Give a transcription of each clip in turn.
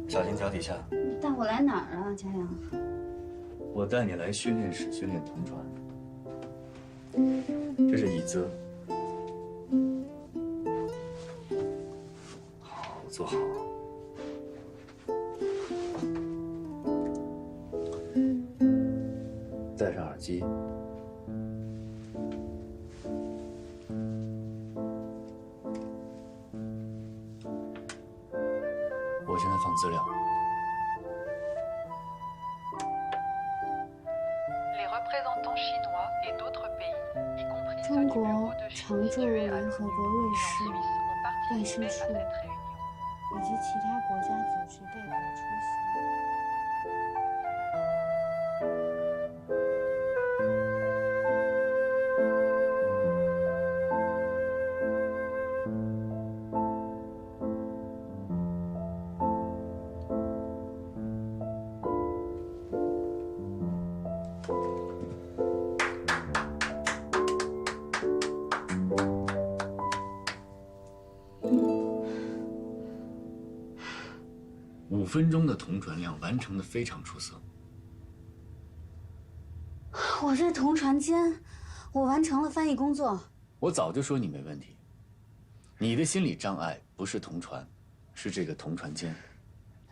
小心脚底下。带我来哪儿啊，佳阳？我带你来训练室训练同传。这是椅子，好，坐好。戴上耳机。我现在放资料。 中国常驻联合国瑞士办事处以及其他国家组织代表出席。5分钟的同传量完成的非常出色。我是同传监，我完成了翻译工作。我早就说你没问题，你的心理障碍不是同传，是这个同传监。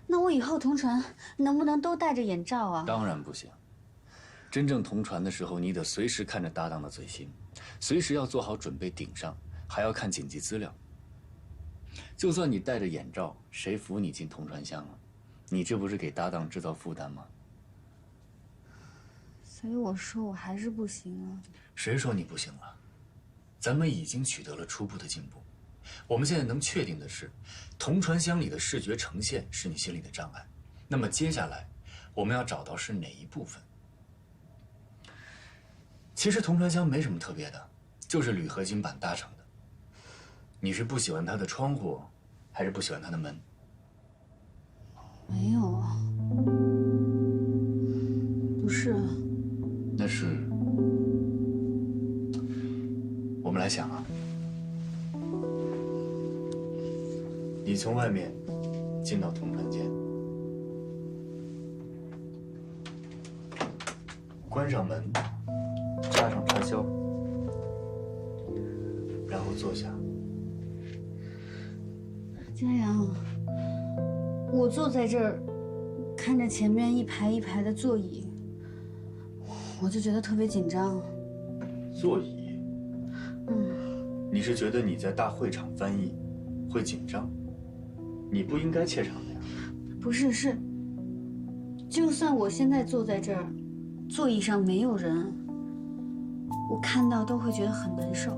那我以后同传能不能都戴着眼罩啊？当然不行。真正同传的时候，你得随时看着搭档的嘴型，随时要做好准备顶上，还要看紧急资料。就算你戴着眼罩，谁扶你进同传箱啊？你这不是给搭档制造负担吗？所以我说我还是不行啊。谁说你不行了？咱们已经取得了初步的进步。我们现在能确定的是，同传箱里的视觉呈现是你心里的障碍。那么接下来，我们要找到是哪一部分。其实同传箱没什么特别的，就是铝合金板搭成的。你是不喜欢它的窗户，还是不喜欢它的门？没有啊，不是啊。那是，我们来想啊，你从外面进到同传间，关上门，插上插销，然后坐下。佳阳，我坐在这儿，看着前面一排一排的座椅，我就觉得特别紧张。座椅？你是觉得你在大会场翻译会紧张？你不应该怯场的呀。不是，是，就算我现在坐在这儿，座椅上没有人，我看到都会觉得很难受。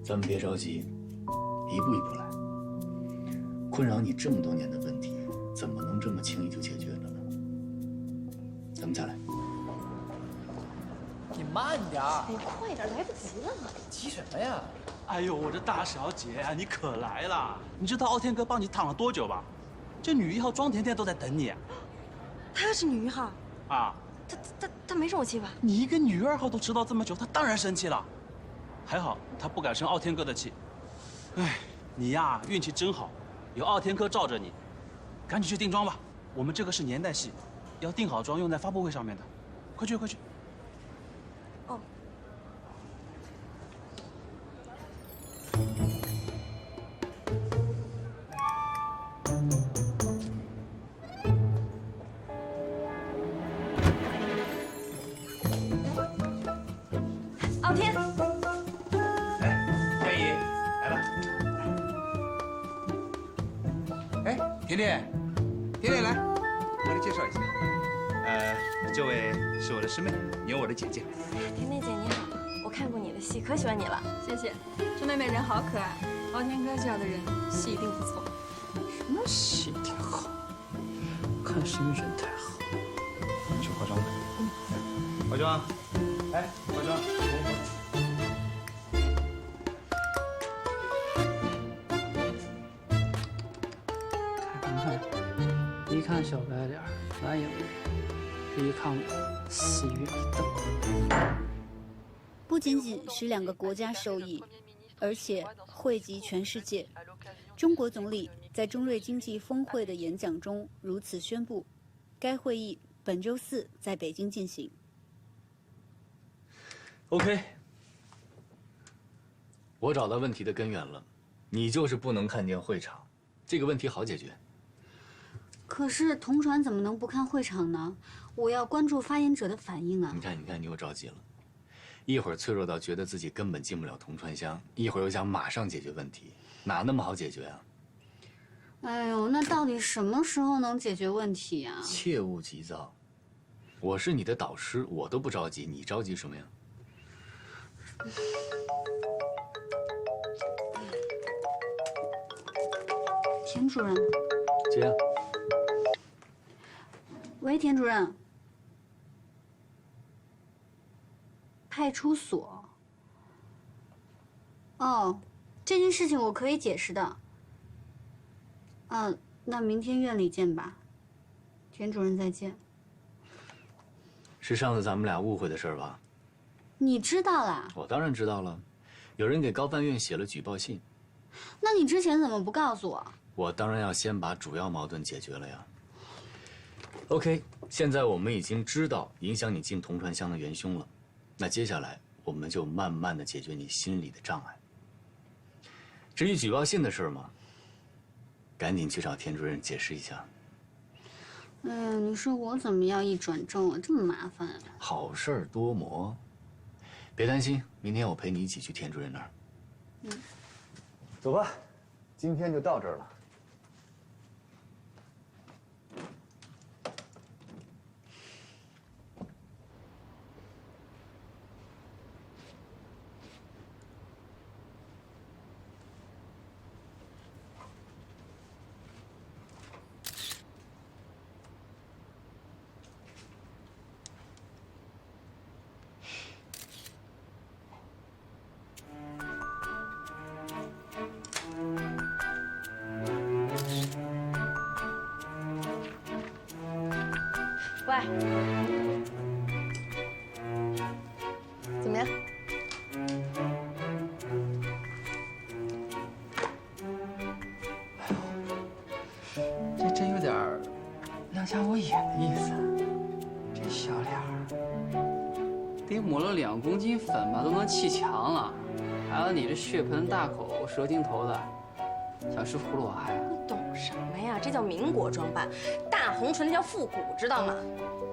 咱们别着急，一步一步来。困扰你这么多年的问题，怎么能这么轻易就解决了呢？咱们再来。你慢点儿，你快点，来不及了。急什么呀？哎呦，我这大小姐啊，你可来了！你知道傲天哥帮你躺了多久吧？这女一号庄甜甜都在等你。他要是女一号啊？他没生我气吧？你一个女二号都迟到这么久，他当然生气了。还好他不敢生傲天哥的气。哎，你呀运气真好，有傲天哥罩着你。赶紧去定妆吧，我们这个是年代戏，要定好妆用在发布会上面的。快去快去！哦。傲天。天怡，来了。哎，甜甜，甜甜来，我来介绍一下。这位是我的师妹，你有我的姐姐。甜甜姐你好，我看过你的戏，可喜欢你了。谢谢，这妹妹人好可爱，傲天哥这样的人戏一定不错。什么戏挺好，看是因为人太好。去化妆。化妆。哎，化妆。看看。看小白脸，蓝盈莹；这一看我，死鱼一瞪。不仅仅使2个国家受益，而且惠及全世界。中国总理在中瑞经济峰会的演讲中如此宣布，该会议本周4在北京进行。OK， 我找到问题的根源了，你就是不能看见会场，这个问题好解决。可是同传怎么能不看会场呢？我要关注发言者的反应啊！你看，你又着急了，一会儿脆弱到觉得自己根本进不了同传箱，一会儿又想马上解决问题，哪那么好解决啊？哎呦，那到底什么时候能解决问题呀？切勿急躁，我是你的导师，我都不着急，你着急什么呀？田主任，接啊。喂，田主任。派出所。哦，这件事情我可以解释的。那明天院里见吧。田主任再见。是上次咱们俩误会的事儿吧？你知道啦？我当然知道了，有人给高范院写了举报信。那你之前怎么不告诉我？我当然要先把主要矛盾解决了呀。OK， 现在我们已经知道影响你进同传箱的元凶了，那接下来我们就慢慢的解决你心里的障碍。至于举报信的事嘛，赶紧去找田主任解释一下。哎呀，你说我怎么样一转正啊？这么麻烦啊！好事儿多磨，别担心，明天我陪你一起去田主任那儿。走吧，今天就到这儿了。喂，怎么样？这真有点亮瞎我眼的意思。这小脸儿，得抹了2公斤粉吧，都能砌墙了。还有你这血盆大口、蛇精头的，想吃葫芦娃呀？你懂什么呀？这叫民国装扮，大红唇那叫复古，知道吗？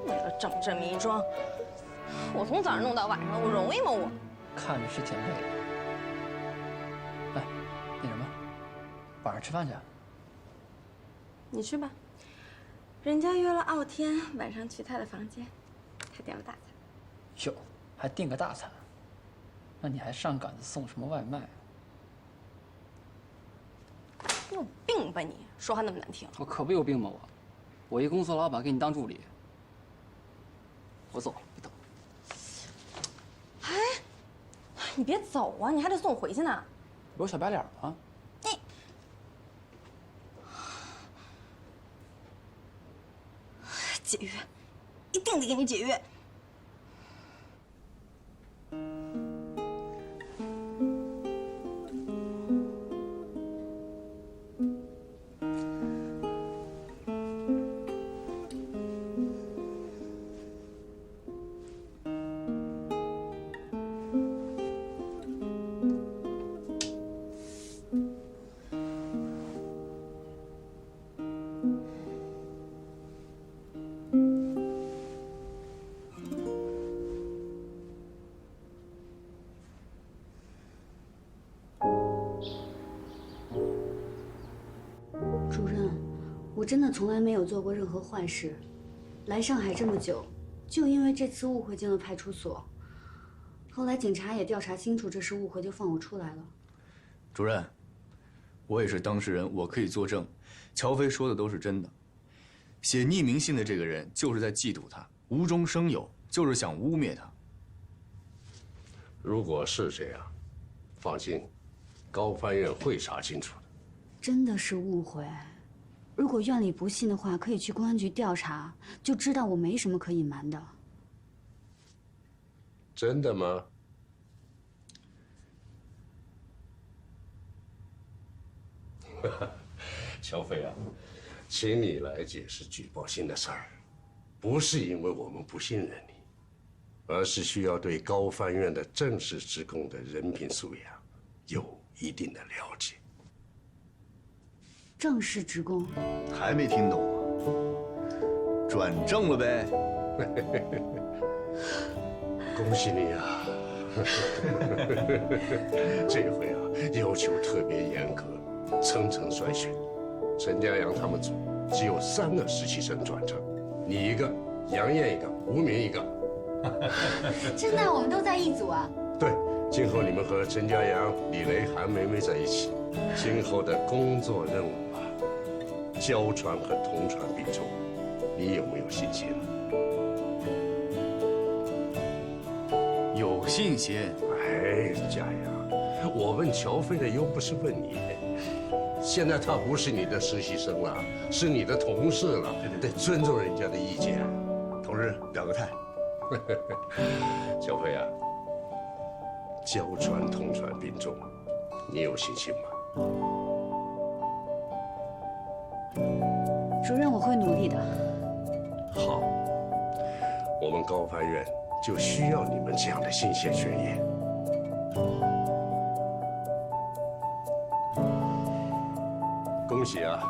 为了整这么一桩，我从早上弄到晚上，我容易吗我？看着是挺累的。哎，那什么，晚上吃饭去？你去吧，人家约了傲天晚上去他的房间，他点了大餐。哟，还订个大餐？那你还上赶子送什么外卖？你有病吧你？说话那么难听。我可不有病吧我一公司老板给你当助理。我走了，别等。哎，你别走啊，你还得送我回去呢。有小白脸吗？你解约，一定得给你解约。主任，我真的从来没有做过任何坏事，来上海这么久，就因为这次误会进了派出所。后来警察也调查清楚这是误会，就放我出来了。主任，我也是当事人，我可以作证，乔飞说的都是真的。写匿名信的这个人就是在嫉妒他，无中生有，就是想污蔑他。如果是这样，放心，高翻院会查清楚的。真的是误会。如果院里不信的话，可以去公安局调查，就知道我没什么可隐瞒的。真的吗？乔飞啊，请你来解释举报信的事儿，不是因为我们不信任你，而是需要对高翻院的正式职工的人品素养有一定的了解。正式职工还没听懂吗？转正了呗。恭喜你啊！这回啊，要求特别严格，层层筛选。陈家阳他们组只有3个实习生转正，你一个，杨艳一个，吴明一个。真的，我们都在一组啊？对，今后你们和陈家阳、李雷、韩梅梅在一起，今后的工作任务啊，交传和同传并重，你有没有信心？有信心。哎，家阳，我问乔飞的又不是问你，现在他不是你的实习生了，是你的同事了，得尊重人家的意见。同志，表个态。乔飞啊，交传同传并重，你有信心吗？主任，我会努力的。好，我们高翻院就需要你们这样的新鲜血液。恭喜啊！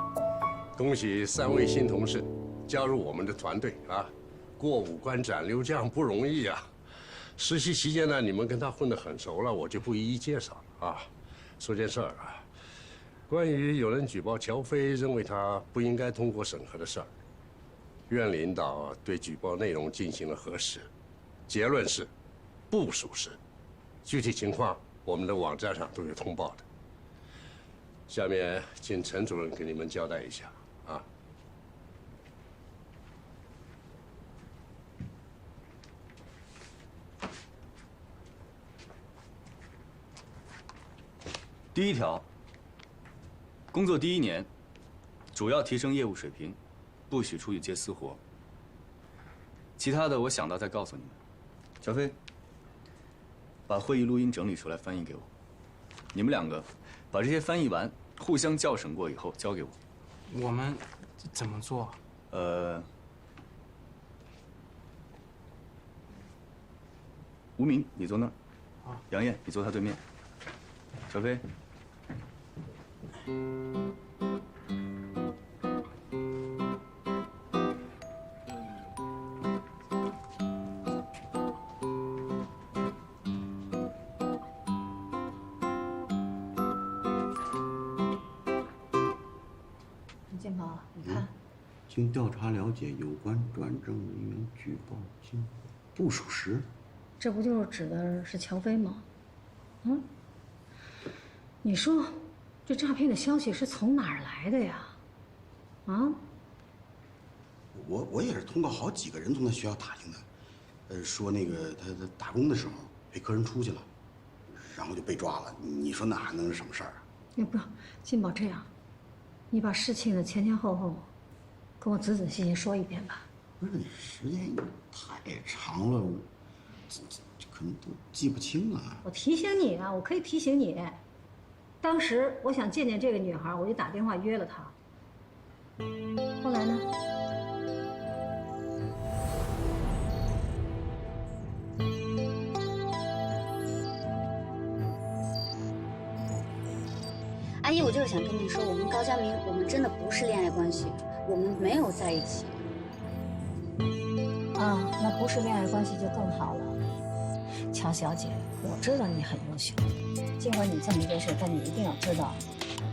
恭喜3位新同事加入我们的团队啊！过5关斩6将不容易啊！实习期间呢，你们跟他混得很熟了，我就不一一介绍了啊。说件事儿啊，关于有人举报乔飞认为他不应该通过审核的事儿，院领导对举报内容进行了核实，结论是不属实。具体情况我们的网站上都有通报的。下面请陈主任给你们交代一下啊。第1条，工作第1年，主要提升业务水平，不许出去接私活。其他的我想到再告诉你们。小飞，把会议录音整理出来翻译给我。你们2个把这些翻译完，互相校审过以后交给我。我们怎么做？吴明，你坐那儿。杨艳，你坐他对面。小飞。建宝，你看，经调查了解，有关转正人员举报经不属实。这不就是指的是乔飞吗？嗯，你说这诈骗的消息是从哪儿来的呀？啊？我也是通过好几个人从他学校打听的，说那个他打工的时候陪客人出去了，然后就被抓了。你说那还能是什么事儿啊？要不，金宝这样，你把事情的前前后后跟我仔仔细细说一遍吧。不是，你时间太长了，这可能都记不清啊。我提醒你啊，我可以提醒你。当时我想见见这个女孩，我就打电话约了她。后来呢？阿姨，我就是想跟你说，我跟高佳明，我们真的不是恋爱关系，我们没有在一起。啊，那不是恋爱关系就更好了。乔小姐，我知道你很优秀，尽管你这么优秀，但你一定要知道，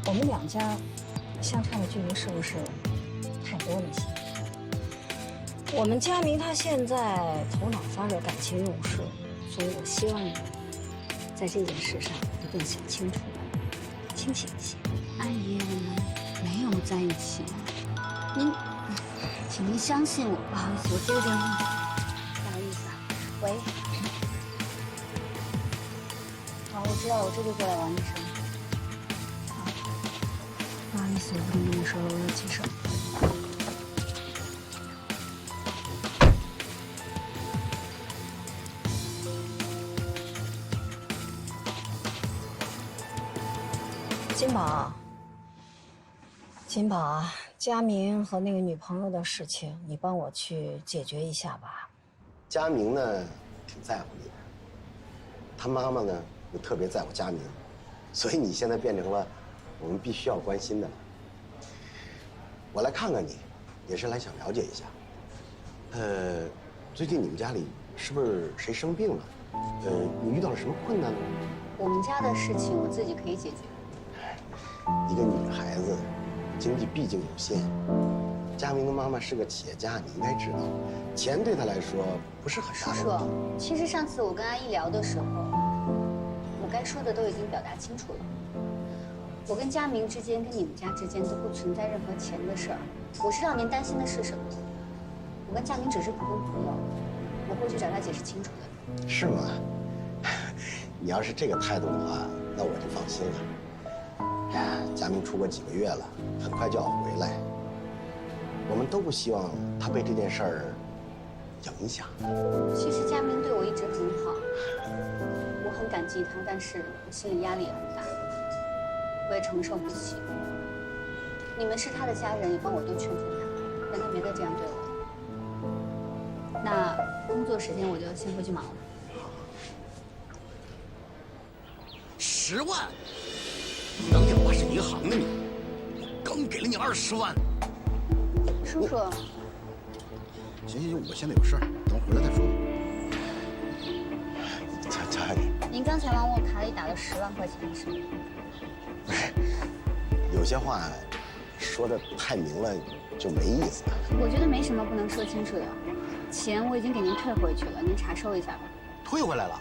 我们2家相差的距离是不是太多了些？我们佳明他现在头脑发热，感情用事，所以我希望你在这件事上一定想清楚，清醒一些。阿姨，我们没有在一起，请您相信我。不好意思，我接个电话。不好意思啊，喂。好，我知道，我这就过来王医生。好，不好意思，我跟你说，我有急事。金宝，金宝啊，佳明和那个女朋友的事情，你帮我去解决一下吧。佳明呢，挺在乎你的，他妈妈呢又特别在乎佳明，所以你现在变成了我们必须要关心的了。我来看看你，也是来想了解一下。最近你们家里是不是谁生病了？你遇到了什么困难呢？我们家的事情我自己可以解决。一个女孩子，经济毕竟有限。佳明的妈妈是个企业家，你应该知道，钱对她来说不是很大的。叔叔，其实上次我跟阿姨聊的时候，我该说的都已经表达清楚了。我跟佳明之间，跟你们家之间都不存在任何钱的事儿。我知道您担心的是什么。我跟佳明只是普通朋友，我会去找他解释清楚的。是吗？你要是这个态度的话，那我就放心了。佳明出国几个月了，很快就要回来。我们都不希望他被这件事儿影响。其实佳明对我一直很好，我很感激他，但是我心里压力也很大，我也承受不起。你们是他的家人，也帮我多劝劝他，让他别再这样对我了。那工作时间我就先回去忙了。10万？当电话是银行的你，我刚给了你20万。叔叔，行，我现在有事儿，等我回来再说。乔小姐，您刚才往我卡里打了10万块钱是吗？有些话说的太明了就没意思。我觉得没什么不能说清楚的，钱我已经给您退回去了，您查收一下吧。退回来了？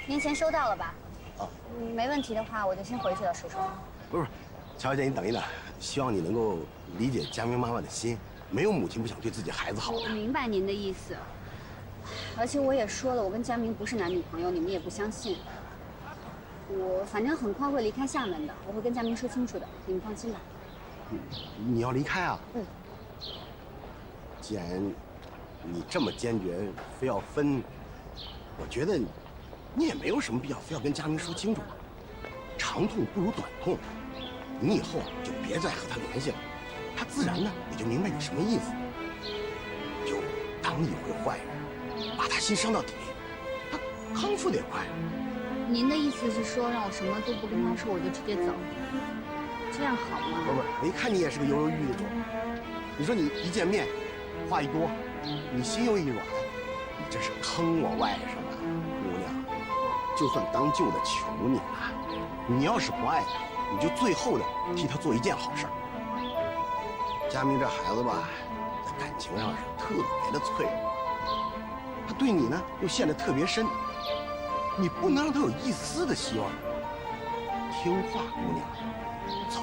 您钱收到了吧？啊，没问题的话，我就先回去了，叔叔。不是，乔小姐，你等一等，希望你能够理解佳明妈妈的心，没有母亲不想对自己孩子好的。我明白您的意思，而且我也说了，我跟佳明不是男女朋友，你们也不相信。我反正很快会离开厦门的，我会跟佳明说清楚的，你们放心吧。你要离开啊？嗯。既然你这么坚决，非要分，我觉得你也没有什么必要非要跟佳明说清楚。长痛不如短痛，你以后就别再和他联系了，他自然呢也就明白你什么意思。就当一回坏人，把他心伤到底，他康复的也快。您的意思是说让我什么都不跟他说，我就直接走，这样好吗？不，我一看你也是个犹犹豫豫的主。你说你一见面，话一多，你心又一软，你这是坑我外甥啊，姑娘。就算当舅的求你了，你要是不爱他，你就最后的替他做一件好事儿。佳明这孩子吧，在感情上是特别的脆弱，他对你呢又陷得特别深，你不能让他有一丝的希望。听话，姑娘，走。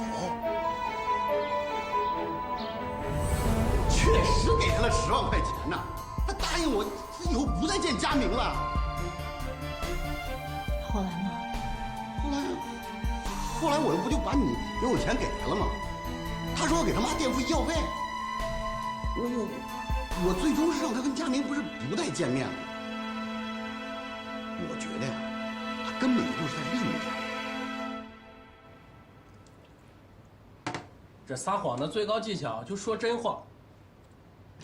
确实给他了10万块钱呢，他答应我以后不再见佳明了。后来呢？后来我不就把你给我钱给他了吗？他说要给他妈垫付医药费。我最终是让他跟佳明不再见面了。我觉得呀，他根本就是在利用佳明。这撒谎的最高技巧就说真话。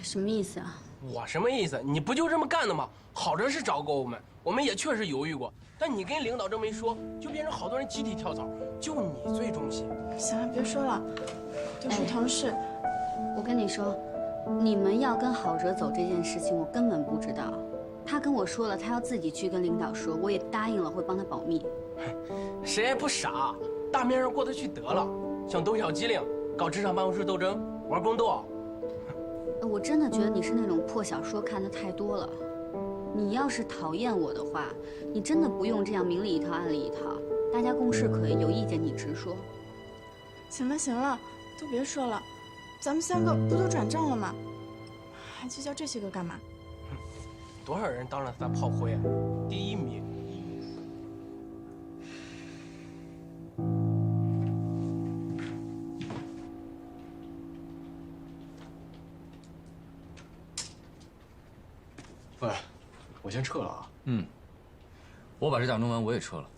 什么意思啊？我什么意思？你不就这么干的吗？好着是找过我们也确实犹豫过，但你跟领导这么一说，就变成好多人集体跳槽，就你最忠心。行了，别说了，都是同事。我跟你说，你们要跟郝哲走这件事情，我根本不知道。他跟我说了，他要自己去跟领导说，我也答应了会帮他保密。谁也不傻，大面上过得去得了。想懂小机灵，搞职场办公室斗争，玩宫斗。我真的觉得你是那种破小说看得太多了。你要是讨厌我的话，你真的不用这样明里一套暗里一套。大家共事可以，有意见你直说。行了，都别说了，咱们3个不都转正了吗？还计较这些个干嘛？多少人当着咱炮灰啊，第1名。喂，我先撤了啊。嗯，我把这奖弄完，我也撤了。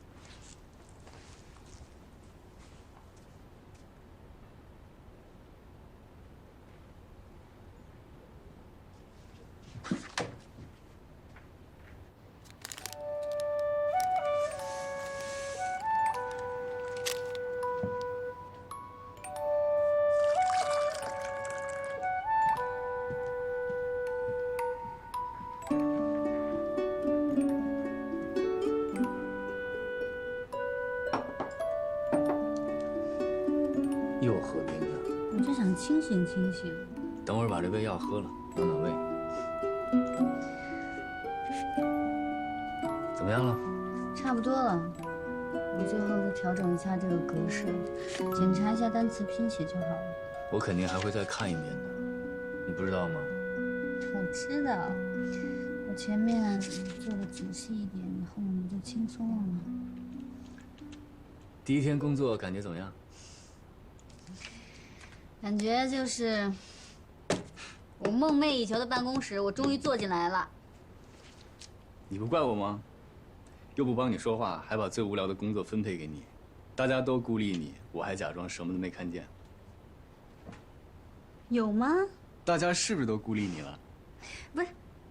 又喝冰的，我就想清醒清醒。等会儿把这胃药喝了，暖暖胃。怎么样了？差不多了，我最后再调整一下这个格式，检查一下单词拼写就好了。我肯定还会再看一遍的，你不知道吗？我知道，我前面做的仔细一点，后面不就轻松了吗？第一天工作感觉怎么样？感觉就是我梦寐以求的办公室，我终于坐进来了。你不怪我吗？又不帮你说话，还把最无聊的工作分配给你，大家都孤立你，我还假装什么都没看见。有吗？大家是不是都孤立你了？不是，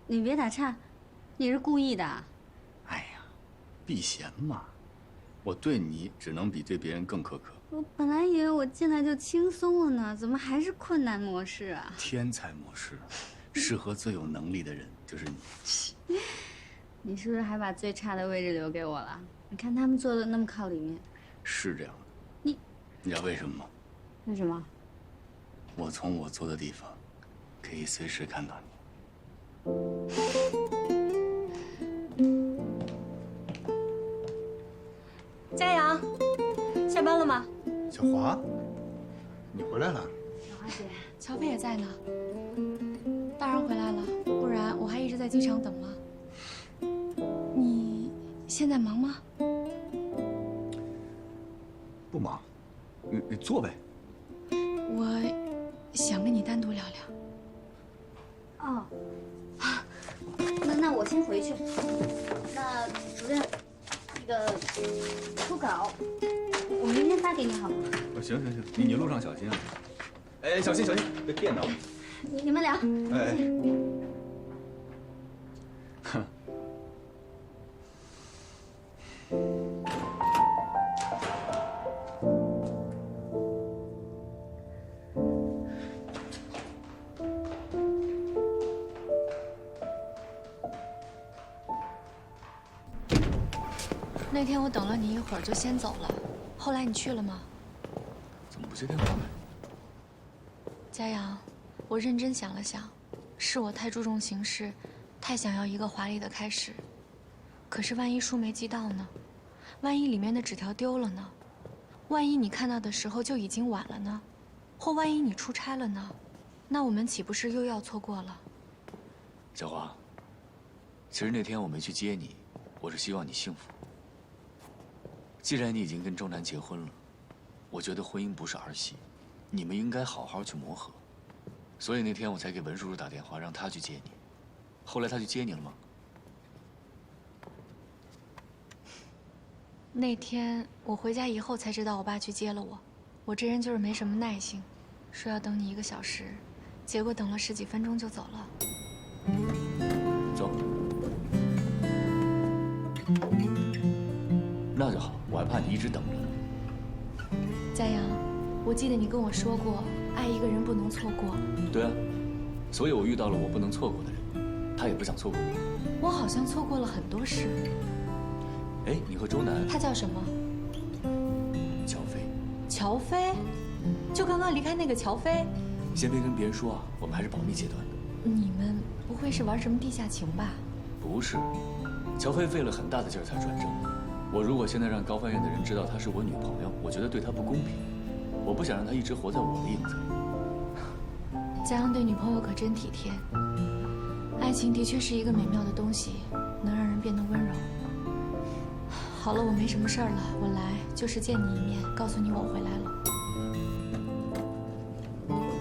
你别打岔，你是故意的。哎呀，避嫌嘛，我对你只能比对别人更苛刻。我本来以为我进来就轻松了呢，怎么还是困难模式啊？天才模式，适合最有能力的人就是你。你是不是还把最差的位置留给我了？你看他们坐的那么靠里面。是这样的。你知道为什么吗？为什么？我从我坐的地方，可以随时看到你。佳阳，下班了吗？小华，你回来了。小华姐，乔飞也在呢。当然回来了，不然我还一直在机场等了。你现在忙吗？不忙，你坐呗。我想跟你单独聊聊。哦，那我先回去。那主任，那个初稿，我明天发给你好吗？行，你路上小心啊！哎，小心，别电到。你们聊。哎。哼。那天我等了你一会儿就先走了，后来你去了吗？怎么不接电话呢？佳阳，我认真想了想，是我太注重形式，太想要一个华丽的开始。可是万一书没寄到呢？万一里面的纸条丢了呢？万一你看到的时候就已经晚了呢？或万一你出差了呢？那我们岂不是又要错过了？小华，其实那天我没去接你，我是希望你幸福。既然你已经跟周南结婚了，我觉得婚姻不是儿戏，你们应该好好去磨合。所以那天我才给文叔叔打电话，让他去接你。后来他去接你了吗？那天我回家以后才知道我爸去接了我。我这人就是没什么耐性，说要等你1个小时，结果等了10几分钟就走了。走。那就好，我还怕你一直等着呢。佳阳，我记得你跟我说过，爱一个人不能错过。对啊，所以我遇到了我不能错过的人，他也不想错过我。我好像错过了很多事。哎，你和周南……他叫什么？乔飞。乔飞？就刚刚离开那个乔飞？先别跟别人说啊，我们还是保密阶段的。你们不会是玩什么地下情吧？不是，乔飞费了很大的劲儿才转正的。我如果现在让高翻院的人知道她是我女朋友，我觉得对她不公平。我不想让她一直活在我的影子里。佳阳对女朋友可真体贴。爱情的确是一个美妙的东西，能让人变得温柔。好了，我没什么事儿了，我来就是见你一面，告诉你我回来了。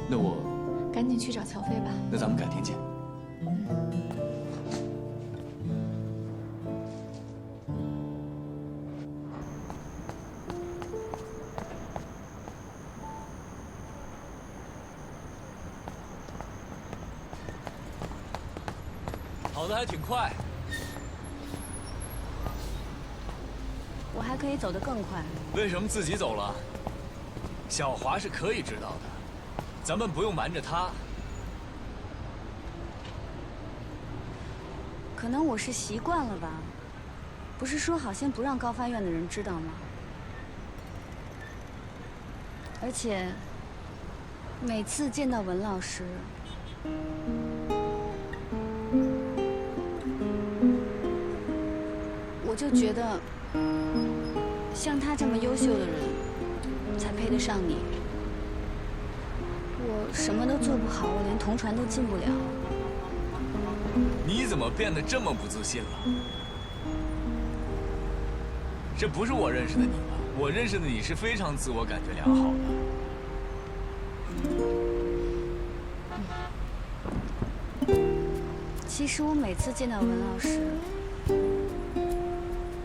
那我赶紧去找乔飞吧。那咱们改天见。跑得还挺快。我还可以走得更快。为什么自己走了？小华是可以知道的，咱们不用瞒着他。可能我是习惯了吧。不是说好先不让高发院的人知道吗？而且每次见到文老师，我就觉得，像他这么优秀的人，才配得上你。我什么都做不好，我连同传都进不了。你怎么变得这么不自信了？这不是我认识的你吧？我认识的你是非常自我感觉良好的。其实我每次见到文老师，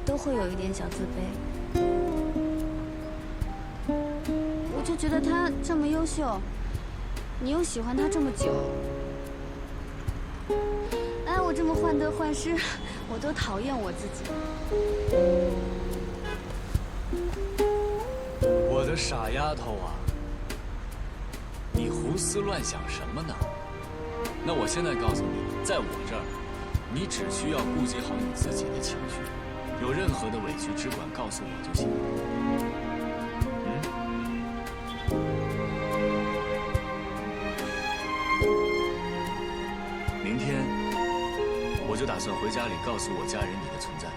都会有一点小自卑。我就觉得他这么优秀，你又喜欢他这么久，哎，我这么患得患失，我都讨厌我自己。我的傻丫头啊，你胡思乱想什么呢？那我现在告诉你，在我这儿，你只需要顾及好你自己的情绪，有任何的委屈只管告诉我就行。明天我就打算回家里告诉我家人你的存在。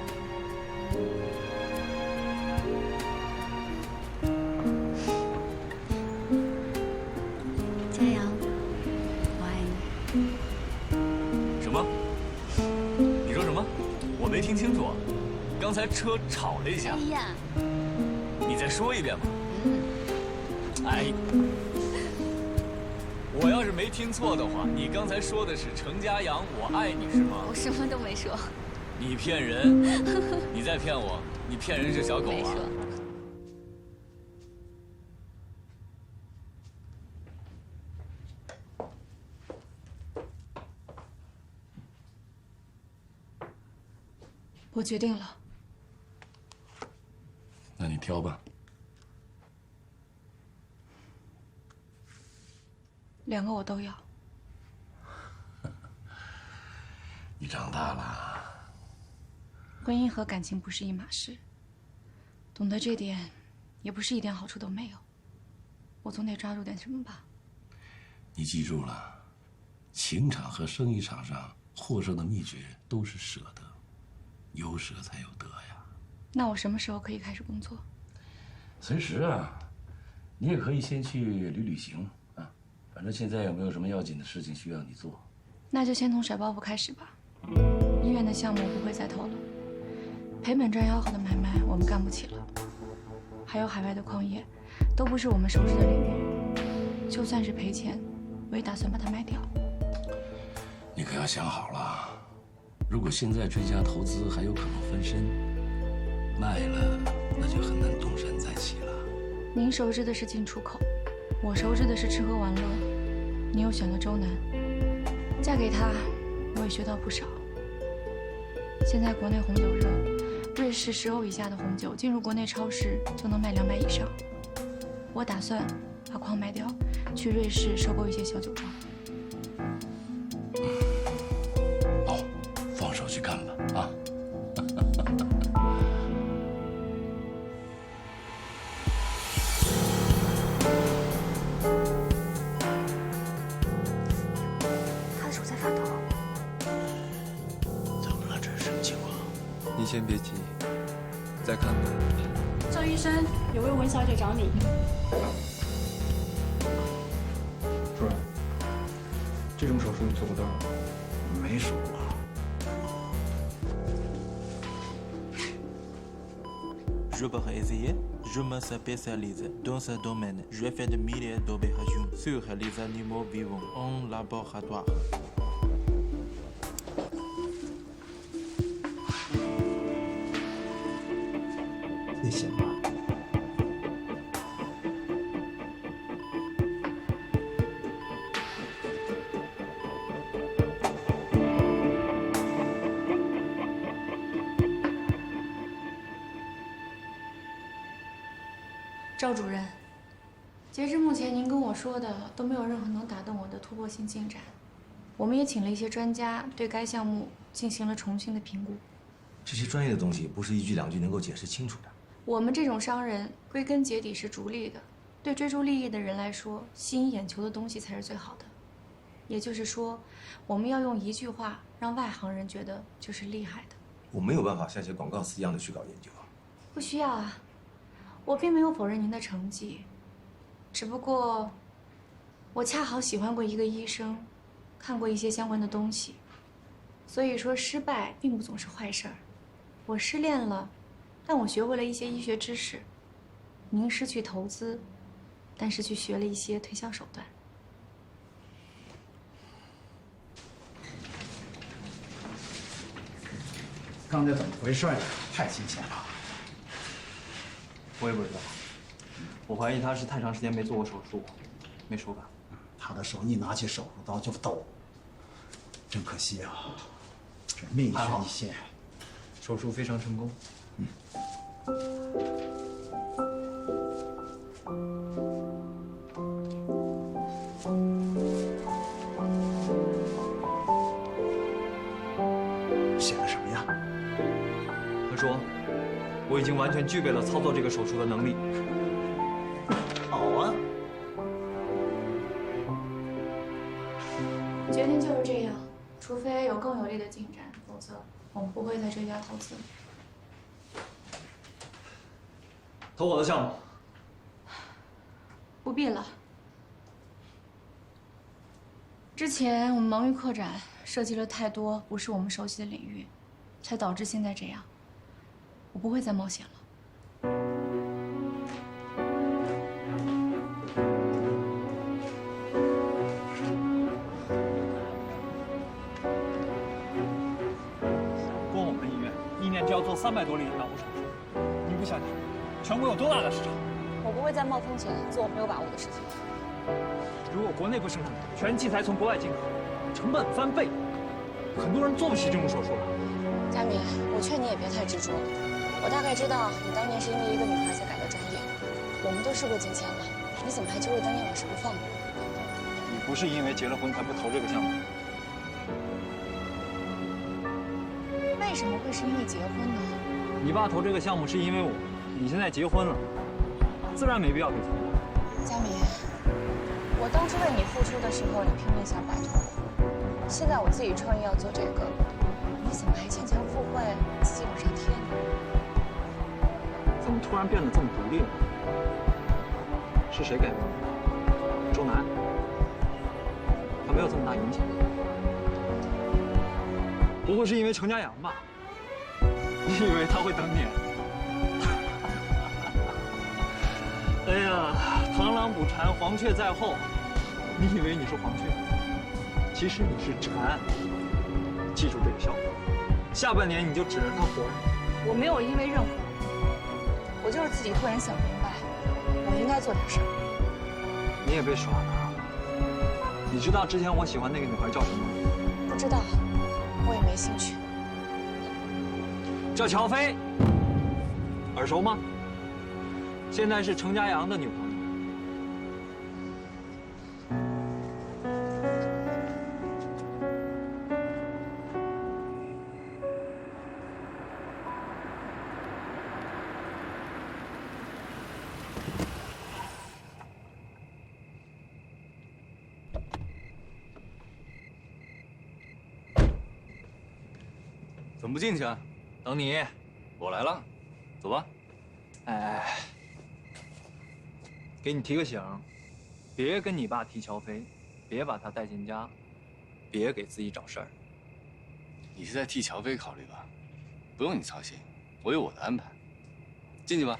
佳阳，我爱你。什么？你说什么？我没听清楚。刚才车吵了一下。哎呀！你再说一遍吧。哎。我要是没听错的话，你刚才说的是程家阳，我爱你是吗？我什么都没说。你骗人！你在骗我！你骗人是小狗啊！我决定了。那你挑吧。2个我都要。你长大了。婚姻和感情不是一码事，懂得这点，也不是一点好处都没有。我总得抓住点什么吧。你记住了，情场和生意场上获胜的秘诀都是舍得，有舍才有得呀。那我什么时候可以开始工作？随时啊，你也可以先去旅行啊。反正现在有没有什么要紧的事情需要你做？那就先从甩包袱开始吧。医院的项目不会再投了，赔本赚吆喝的买卖我们干不起了，还有海外的矿业，都不是我们熟知的领域。就算是赔钱，我也打算把它卖掉。你可要想好了，如果现在追加投资还有可能翻身，卖了那就很难东山再起了。您熟知的是进出口，我熟知的是吃喝玩乐。你又选了周南，嫁给他，我也学到不少。现在国内红酒热，瑞士10欧以下的红酒进入国内超市就能卖200以上。我打算把矿卖掉，去瑞士收购一些小酒庄。好，放手去干吧啊！他的手在发抖。怎么了？这是什么情况？你先别急，再看看。赵医生，有位文小姐找你。主任，这种手术你做不到。没数过。Je peux essayer. Je me spécialise dans ce domaine. Je fais de milliers d'opérations sur les animaux vivants en laboratoire. 你行吗？赵主任，截至目前您跟我说的都没有任何能打动我的突破性进展。我们也请了一些专家对该项目进行了重新的评估。这些专业的东西不是一句两句能够解释清楚的。我们这种商人归根结底是逐利的，对追逐利益的人来说，吸引眼球的东西才是最好的。也就是说，我们要用一句话让外行人觉得就是厉害的。我没有办法像写广告词一样的去搞研究。不需要啊，我并没有否认您的成绩，只不过我恰好喜欢过一个医生，看过一些相关的东西，所以说失败并不总是坏事儿。我失恋了，但我学会了一些医学知识；您失去投资，但是去学了一些推销手段。刚才怎么回事呀？太惊险了！我也不知道，我怀疑他是太长时间没做过手术，没手感。他的手一拿起手术刀就抖，真可惜啊！这命悬一线。手术非常成功。写的什么呀？他说，我已经完全具备了操作这个手术的能力。好啊。决定就是这样，除非有更有利的进展，否则我们不会再追加投资。投我的项目。不必了。之前我们忙于扩展，涉及了太多不是我们熟悉的领域，才导致现在这样。我不会再冒险了。光我们医院一年就要做300多例的脑部手术，你不想想，全国有多大的市场？我不会再冒风险做我没有把握的事情。如果国内不生产，全器材从国外进口，成本翻倍，很多人做不起这种手术了。佳敏，我劝你也别太执着了。我大概知道你当年是因为一个女孩才改的专业，我们都事过境迁了，你怎么还揪着当年往事不放呢？你不是因为结了婚才不投这个项目？为什么会是因为结婚呢？你爸投这个项目是因为我，你现在结婚了，自然没必要给钱。佳敏，我当初为你付出的时候，你拼命想摆脱我，现在我自己创业要做这个，你怎么还牵强附会，自己往上贴呢？怎么突然变得这么独立了？是谁改变的？周南，他没有这么大影响。不会是因为程家阳吧？你以为他会等你？哎呀，螳螂捕蝉，黄雀在后。你以为你是黄雀，其实你是蝉。记住这个效果，下半年你就指着它活。我没有因为任何人，我就是自己突然想明白，我应该做点事儿。你也被耍了。你知道之前我喜欢那个女孩叫什么吗？不知道，我也没兴趣。叫乔飞，耳熟吗？现在是程家阳的女朋友。怎么不进去啊？等你，我来了，走吧。哎，给你提个醒，别跟你爸提乔飞，别把他带进家，别给自己找事儿。你是在替乔飞考虑吧？不用你操心，我有我的安排。进去吧。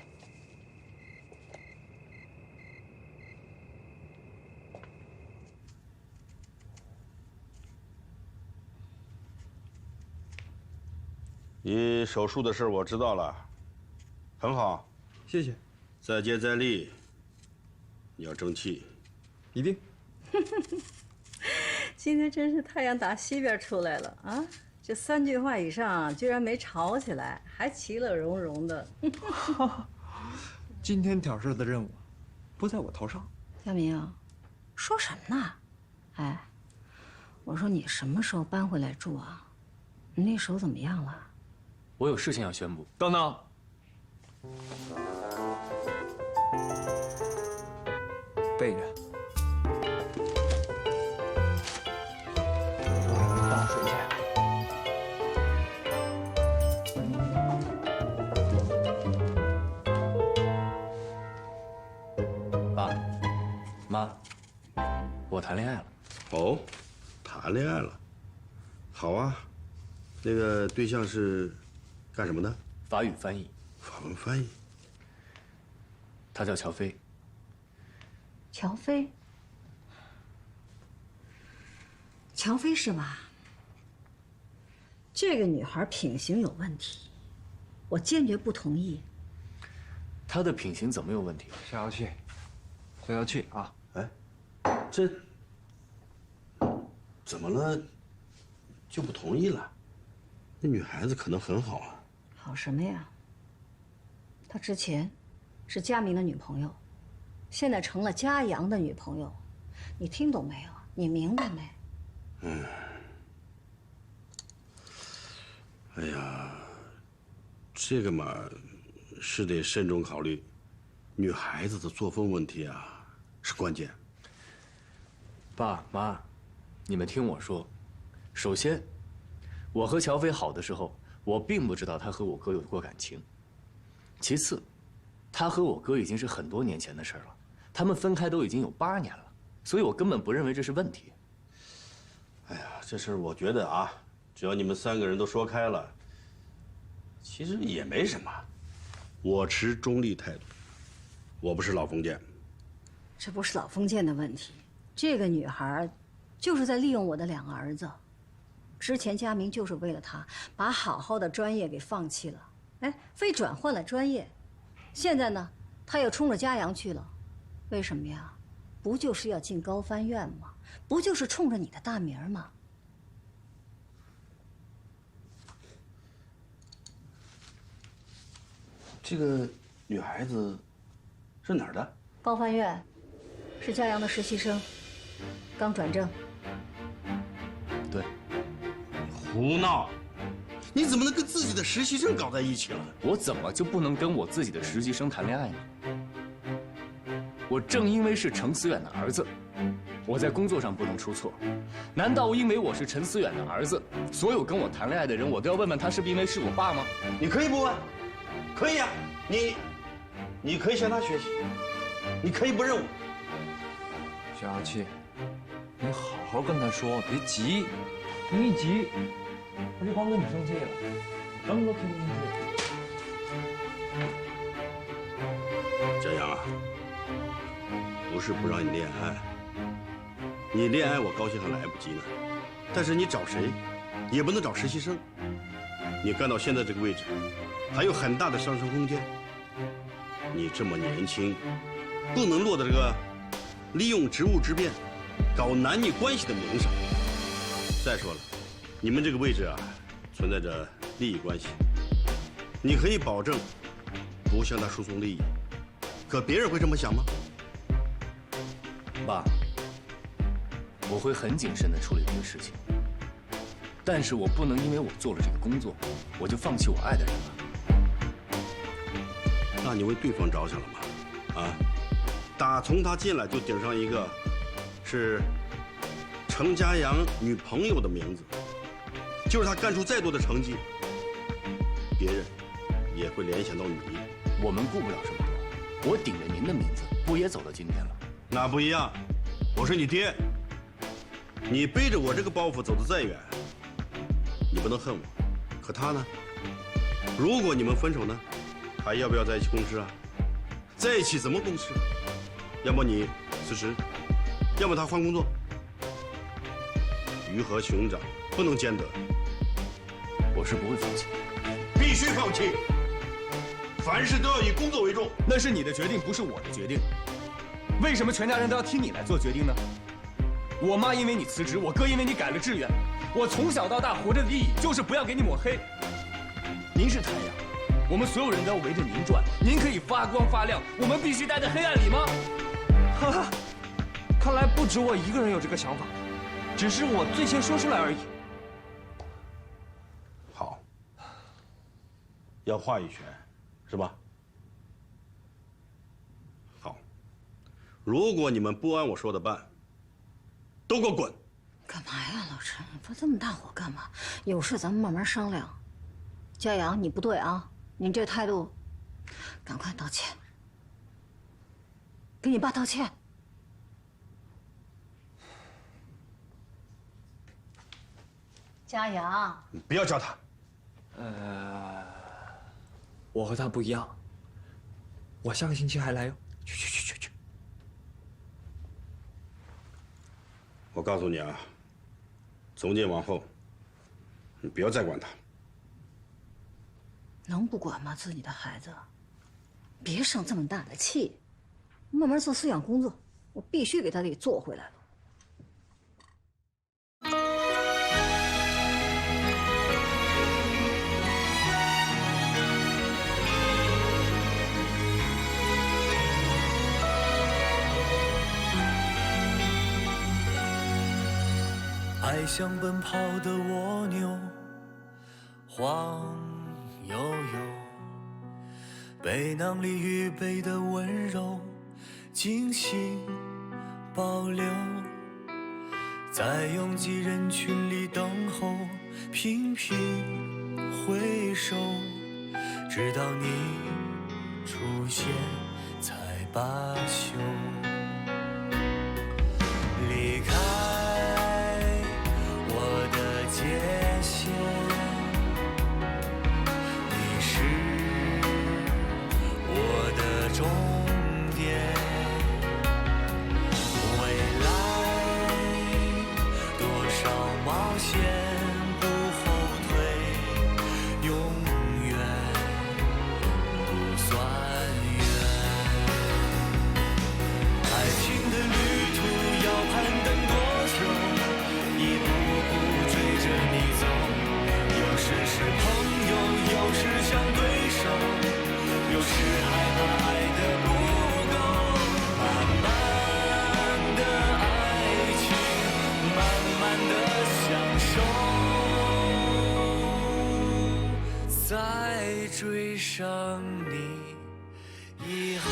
你手术的事我知道了，很好，谢谢。再接再厉，你要争气。一定。今天真是太阳打西边出来了啊！这3句话以上居然没吵起来，还其乐融融的。今天挑事的任务不在我头上。佳明，说什么呢？哎，我说你什么时候搬回来住啊？你那手怎么样了？我有事情要宣布。等等，背着。倒水去。爸，妈，我谈恋爱了。哦，谈恋爱了，好啊。那个对象是干什么的？法语翻译。法文翻译。她叫乔飞。乔飞，乔飞是吧？这个女孩品行有问题，我坚决不同意。她的品行怎么有问题？消消气，消消气啊！哎，这怎么了？就不同意了？那女孩子可能很好啊。好什么呀？她之前是佳明的女朋友，现在成了佳阳的女朋友，你听懂没有？你明白没？嗯。哎呀，这个嘛，是得慎重考虑。女孩子的作风问题啊，是关键。爸妈，你们听我说，首先，我和乔飞好的时候，我并不知道他和我哥有过感情。其次，他和我哥已经是很多年前的事了，他们分开都已经有8年了，所以我根本不认为这是问题。哎呀，这事儿我觉得啊，只要你们3个人都说开了，其实也没什么。我持中立态度，我不是老封建。这不是老封建的问题，这个女孩就是在利用我的2个儿子。之前佳明就是为了她，把好好的专业给放弃了，哎，非转换了专业。现在呢，他又冲着佳阳去了，为什么呀？不就是要进高翻院吗？不就是冲着你的大名吗？这个女孩子是哪儿的？高翻院，是佳阳的实习生，刚转正。对。胡闹！你怎么能跟自己的实习生搞在一起了？我怎么就不能跟我自己的实习生谈恋爱呢？我正因为是程思远的儿子，我在工作上不能出错。难道因为我是陈思远的儿子，所有跟我谈恋爱的人，我都要问问他是不是因为是我爸吗？你可以不问，可以呀，你可以向他学习，你可以不认我。小小气，你好好跟他说，别急，你一急，他就光跟你生气了，什么都听不进去。佳阳啊，不是不让你恋爱，你恋爱我高兴还来不及呢，但是你找谁，也不能找实习生。你干到现在这个位置，还有很大的上升空间。你这么年轻，不能落到这个利用职务之便，搞男女关系的名上。再说了，你们这个位置啊，存在着利益关系。你可以保证不向他输送利益，可别人会这么想吗？爸，我会很谨慎地处理这个事情，但是我不能因为我做了这个工作，我就放弃我爱的人了。那你为对方着想了吗？啊，打从他进来就顶上一个是程家阳女朋友的名字，就是他干出再多的成绩，别人也会联想到你。我们顾不了这么多，我顶着您的名字，不也走到今天了？那不一样，我是你爹，你背着我这个包袱走得再远，你不能恨我。可他呢？如果你们分手呢，还要不要在一起共事啊？在一起怎么共事？要么你辞职，要么他换工作。鱼和熊掌不能兼得。我是不会放弃，必须放弃。凡事都要以工作为重。那是你的决定，不是我的决定。为什么全家人都要听你来做决定呢？我妈因为你辞职，我哥因为你改了志愿。我从小到大活着的意义就是不要给你抹黑。您是太阳，我们所有人都要围着您转，您可以发光发亮，我们必须待在黑暗里吗？哈哈，看来不止我一个人有这个想法，只是我最先说出来而已。好，要话语权，是吧？好，如果你们不按我说的办，都给我滚！干嘛呀，老陈？发这么大火干嘛？有事咱们慢慢商量。佳阳，你不对啊，你这态度，赶快道歉，给你爸道歉。佳阳，你不要叫他。我和他不一样，我下个星期还来哟。去。我告诉你啊，从今往后，你不要再管他。能不管吗？自己的孩子，别生这么大的气，慢慢做思想工作，我必须给他给做回来了。爱像奔跑的蜗牛，晃悠悠，背囊里预备的温柔，精心保留，在拥挤人群里等候，频频回首，直到你出现才罢休。离开界限，你是我的终点。未来多少冒险不后退，永远不算远。爱情的旅途要攀登多久？一步追着你走，有时是朋友，有时像对手，有时害怕爱的不够。慢慢的爱情，慢慢的享受，再追上你以后。